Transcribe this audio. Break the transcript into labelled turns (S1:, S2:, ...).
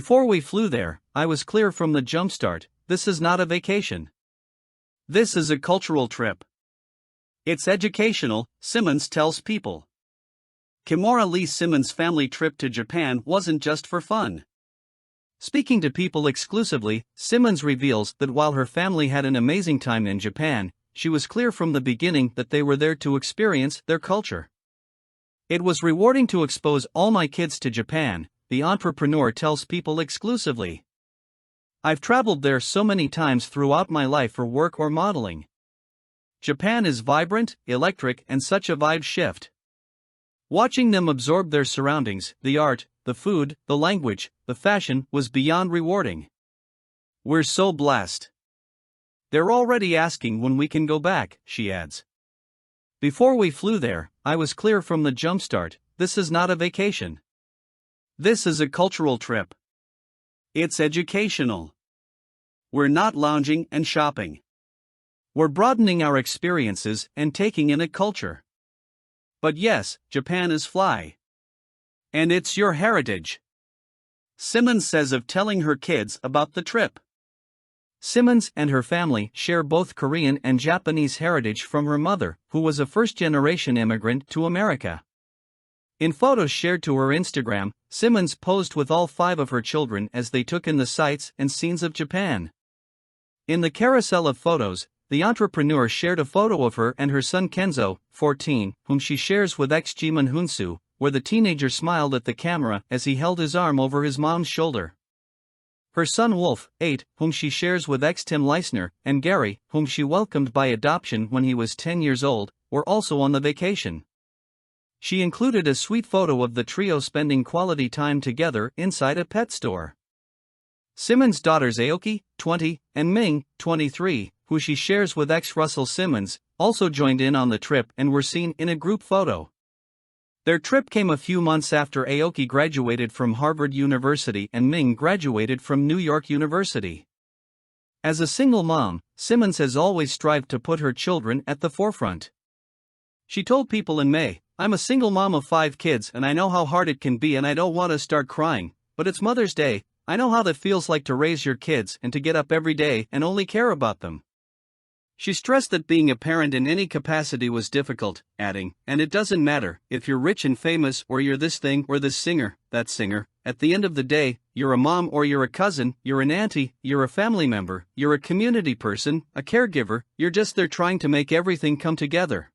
S1: Before we flew there, I was clear from the jumpstart, this is not a vacation. This is a cultural trip. It's educational, Simmons tells People. Kimora Lee Simmons' family trip to Japan wasn't just for fun. Speaking to People exclusively, Simmons reveals that while her family had an amazing time in Japan, she was clear from the beginning that they were there to experience their culture. It was rewarding to expose all my kids to Japan, the entrepreneur tells People exclusively. I've traveled there so many times throughout my life for work or modeling. Japan is vibrant, electric, and such a vibe shift. Watching them absorb their surroundings, the art, the food, the language, the fashion, was beyond rewarding. We're so blessed. They're already asking when we can go back, she adds. Before we flew there, I was clear from the jumpstart, this is not a vacation. This is a cultural trip. It's educational. We're not lounging and shopping. We're broadening our experiences and taking in a culture. But yes, Japan is fly. And it's your heritage. Simmons says of telling her kids about the trip. Simmons and her family share both Korean and Japanese heritage from her mother, who was a first-generation immigrant to America. In photos shared to her Instagram, Simmons posed with all 5 of her children as they took in the sights and scenes of Japan. In the carousel of photos, the entrepreneur shared a photo of her and her son Kenzo, 14, whom she shares with ex-Jimin Hunsu, where the teenager smiled at the camera as he held his arm over his mom's shoulder. Her son Wolf, 8, whom she shares with ex-Tim Leisner, and Gary, whom she welcomed by adoption when he was 10 years old, were also on the vacation. She included a sweet photo of the trio spending quality time together inside a pet store. Simmons' daughters Aoki, 20, and Ming, 23, who she shares with ex-Russell Simmons, also joined in on the trip and were seen in a group photo. Their trip came a few months after Aoki graduated from Harvard University and Ming graduated from New York University. As a single mom, Simmons has always strived to put her children at the forefront. She told People in May, "I'm a single mom of 5 kids and I know how hard it can be and I don't want to start crying, but it's Mother's Day, I know how that feels like to raise your kids and to get up every day and only care about them." She stressed that being a parent in any capacity was difficult, adding, "And it doesn't matter if you're rich and famous or you're this thing or this singer, that singer, at the end of the day, you're a mom or you're a cousin, you're an auntie, you're a family member, you're a community person, a caregiver, you're just there trying to make everything come together."